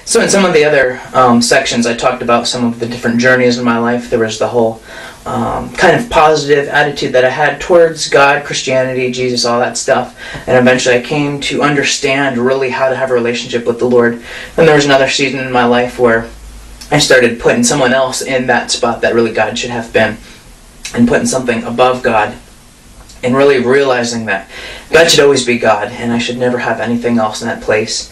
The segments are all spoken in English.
So in some of the other sections, I talked about some of the different journeys in my life. There was the whole kind of positive attitude that I had towards God, Christianity, Jesus, all that stuff. And eventually I came to understand really how to have a relationship with the Lord. And there was another season in my life where I started putting someone else in that spot that really God should have been, and putting something above God, and really realizing that God should always be God, and I should never have anything else in that place.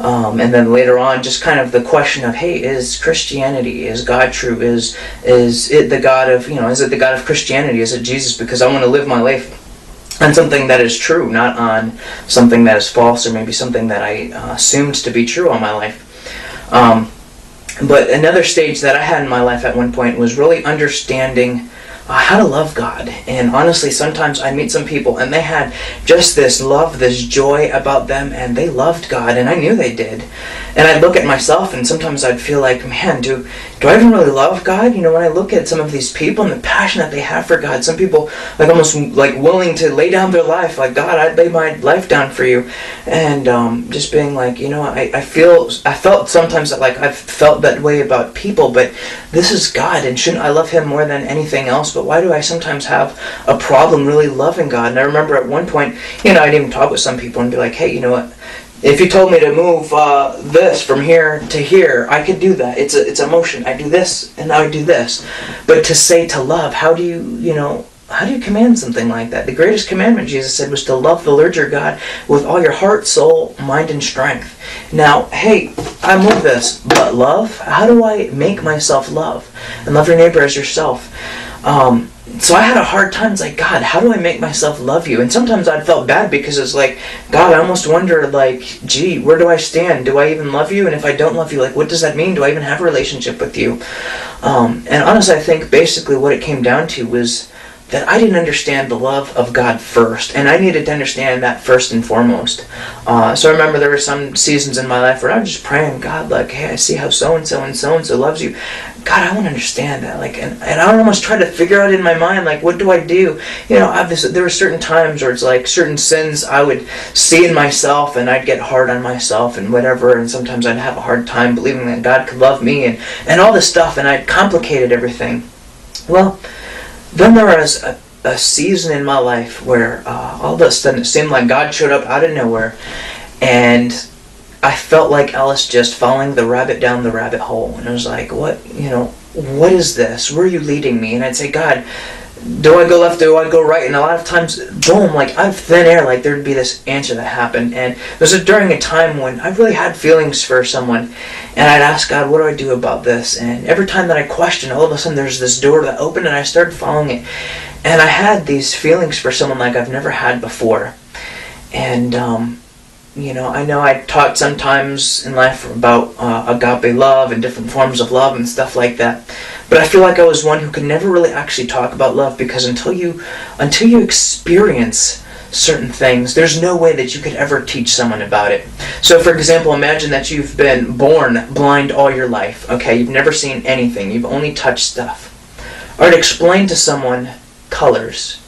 And then later on, just kind of the question of, hey, is Christianity, is God true? Is it the God of, is it the God of Christianity? Is it Jesus? Because I want to live my life on something that is true, not on something that is false, or maybe something that I assumed to be true all my life. But another stage that I had in my life at one point was really understanding how to love God. And honestly, sometimes I meet some people and they had just this love, this joy about them, and they loved God, and I knew they did. And I'd look at myself and sometimes I'd feel like, man, do I even really love God? When I look at some of these people and the passion that they have for God, some people like almost like willing to lay down their life, like, God, I'd lay my life down for you. And just being like, I felt sometimes that like I've felt that way about people, but this is God, and shouldn't I love Him more than anything else? But why do I sometimes have a problem really loving God? And I remember at one point, I'd even talk with some people and be like, hey, you know what? If you told me to move this from here to here, I could do that. It's a motion. I do this, and I do this. But to say to love, how do you command something like that? The greatest commandment, Jesus said, was to love the Lord your God with all your heart, soul, mind, and strength. Now, hey, I'm with this, but love? How do I make myself love? And love your neighbor as yourself. So I had a hard time. It's like, God, how do I make myself love you? And sometimes I felt bad because it's like, God, I almost wonder, like, gee, where do I stand? Do I even love you? And if I don't love you, like, what does that mean? Do I even have a relationship with you? And honestly, I think basically what it came down to was that I didn't understand the love of God first, and I needed to understand that first and foremost. So I remember there were some seasons in my life where I was just praying, God, like, hey, I see how so-and-so and so-and-so loves you. God, I want to understand that. Like, and I would almost try to figure out in my mind, like, what do I do? Obviously, there were certain times where it's like certain sins I would see in myself, and I'd get hard on myself and whatever, and sometimes I'd have a hard time believing that God could love me and all this stuff, and I'd complicated everything. Well, then there was a season in my life where all of a sudden it seemed like God showed up out of nowhere, and I felt like Alice just following the rabbit down the rabbit hole. And I was like, what is this? Where are you leading me? And I'd say, God, do I go left? Do I go right? And a lot of times, boom, like out of thin air, like there'd be this answer that happened. And it was during a time when I really had feelings for someone, and I'd ask God, what do I do about this? And every time that I questioned, all of a sudden there's this door that opened, and I started following it. And I had these feelings for someone like I've never had before. And I know I taught sometimes in life about agape love and different forms of love and stuff like that. But I feel like I was one who could never really actually talk about love, because until you experience certain things, there's no way that you could ever teach someone about it. So for example, imagine that you've been born blind all your life. Okay, you've never seen anything. You've only touched stuff. Or to explain to someone colors.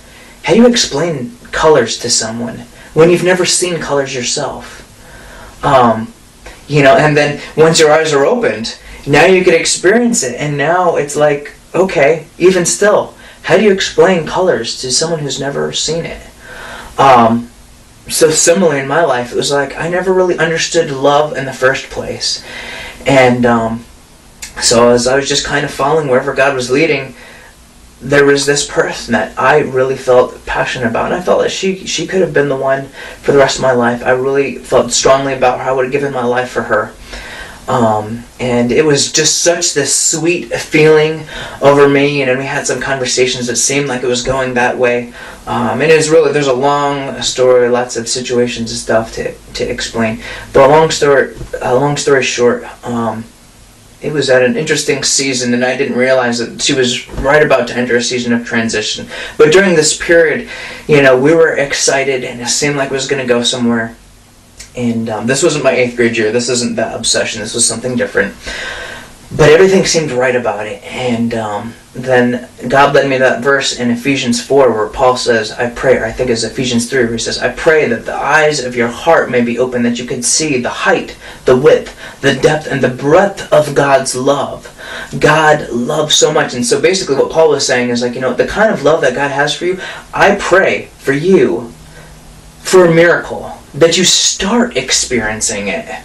How do you explain colors to someone when you've never seen colors yourself? And then once your eyes are opened, now you can experience it, and now it's like, okay, even still, how do you explain colors to someone who's never seen it? So similarly in my life, it was like I never really understood love in the first place. And so as I was just kind of following wherever God was leading, there was this person that I really felt passionate about, and I felt that she could have been the one for the rest of my life. I really felt strongly about her. I would have given my life for her. And it was just such this sweet feeling over me, and we had some conversations that seemed like it was going that way. And it was really, there's a long story, lots of situations and stuff to explain. But a long story short, it was at an interesting season, and I didn't realize that she was right about to enter a season of transition. But during this period, we were excited, and it seemed like it was going to go somewhere. And this wasn't my 8th grade year. This isn't that obsession. This was something different. But everything seemed right about it. And then God led me to that verse in Ephesians 4 where Paul says, I pray, or I think it's Ephesians 3 where he says, I pray that the eyes of your heart may be open, that you can see the height, the width, the depth, and the breadth of God's love. God loves so much. And so basically what Paul was saying is like, the kind of love that God has for you, I pray for you for a miracle, that you start experiencing it.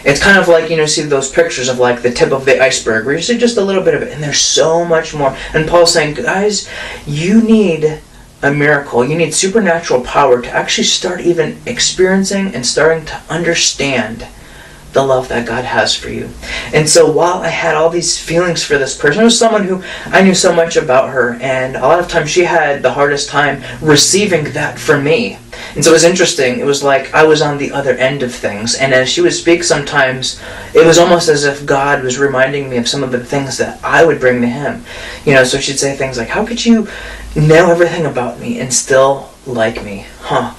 It's kind of like, see those pictures of like the tip of the iceberg where you see just a little bit of it and there's so much more. And Paul's saying, guys, you need a miracle. You need supernatural power to actually start even experiencing and starting to understand the love that God has for you. And so while I had all these feelings for this person, it was someone who I knew so much about her, and a lot of times she had the hardest time receiving that from me. And so it was interesting. It was like I was on the other end of things, and as she would speak sometimes, it was almost as if God was reminding me of some of the things that I would bring to him. So she'd say things like, how could you know everything about me and still like me?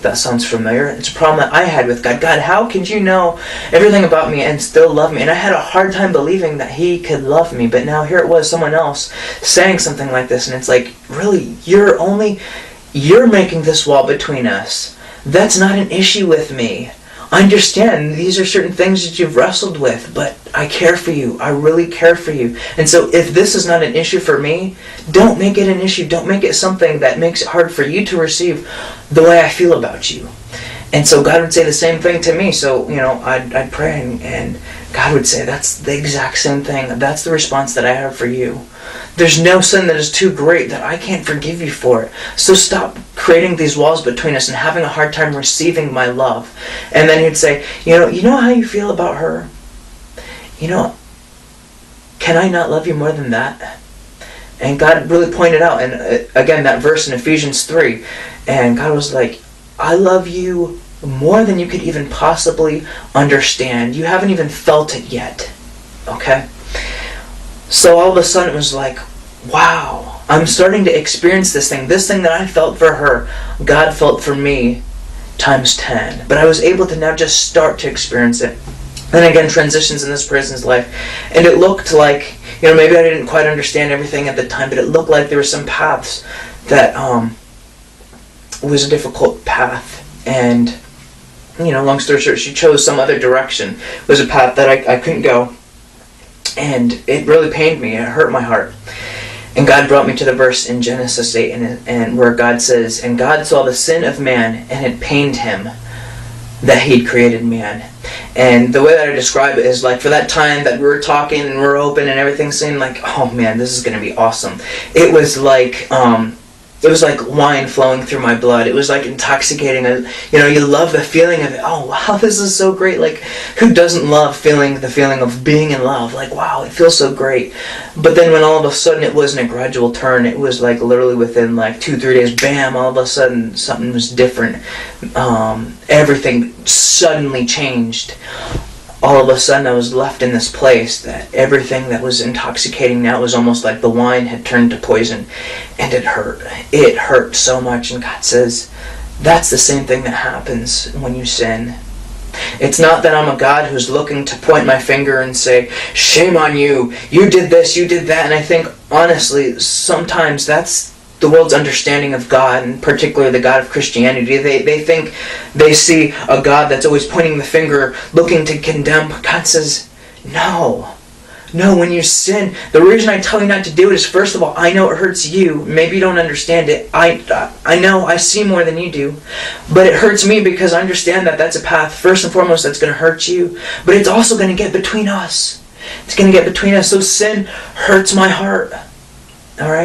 That sounds familiar. It's a problem that I had with God. God, how could you know everything about me and still love me? And I had a hard time believing that he could love me. But now here it was, someone else saying something like this, and it's like, really, you're making this wall between us. That's not an issue with me. I understand these are certain things that you've wrestled with, but I care for you. I really care for you. And so if this is not an issue for me, don't make it an issue. Don't make it something that makes it hard for you to receive the way I feel about you. And so God would say the same thing to me. So, I'd pray and God would say, that's the exact same thing. That's the response that I have for you. There's no sin that is too great that I can't forgive you for it. So stop creating these walls between us and having a hard time receiving my love. And then he'd say, you know how you feel about her? Can I not love you more than that? And God really pointed out, and again, that verse in Ephesians 3, and God was like, I love you more than you could even possibly understand. You haven't even felt it yet. Okay? So all of a sudden it was like, wow, I'm starting to experience this thing that I felt for her, God felt for me times 10. But I was able to now just start to experience it. Then again, transitions in this person's life. And it looked like, maybe I didn't quite understand everything at the time, but it looked like there were some paths that was a difficult path. And, long story short, she chose some other direction. It was a path that I couldn't go. And it really pained me. It hurt my heart. And God brought me to the verse in Genesis 8 and where God says, and God saw the sin of man, and it pained him that he'd created man. And the way that I describe it is like for that time that we were talking and we were open and everything seemed like, oh man, this is going to be awesome. It was like wine flowing through my blood. It was like intoxicating. You love the feeling of it. Oh wow, this is so great. Like, who doesn't love the feeling of being in love? Like, wow, it feels so great. But then when all of a sudden it wasn't a gradual turn, it was like literally within like 2-3 days, bam, all of a sudden something was different. Everything suddenly changed. All of a sudden I was left in this place that everything that was intoxicating now was almost like the wine had turned to poison, and it hurt. It hurt so much, and God says, that's the same thing that happens when you sin. It's not that I'm a God who's looking to point my finger and say, shame on you, you did this, you did that. And I think, honestly, sometimes that's the world's understanding of God, and particularly the God of Christianity. They think they see a God that's always pointing the finger, looking to condemn. But God says, no, when you sin, the reason I tell you not to do it is, first of all, I know it hurts you. Maybe you don't understand it. I know, I see more than you do. But it hurts me because I understand that that's a path, first and foremost, that's going to hurt you. But it's also going to get between us. It's going to get between us. So sin hurts my heart. All right?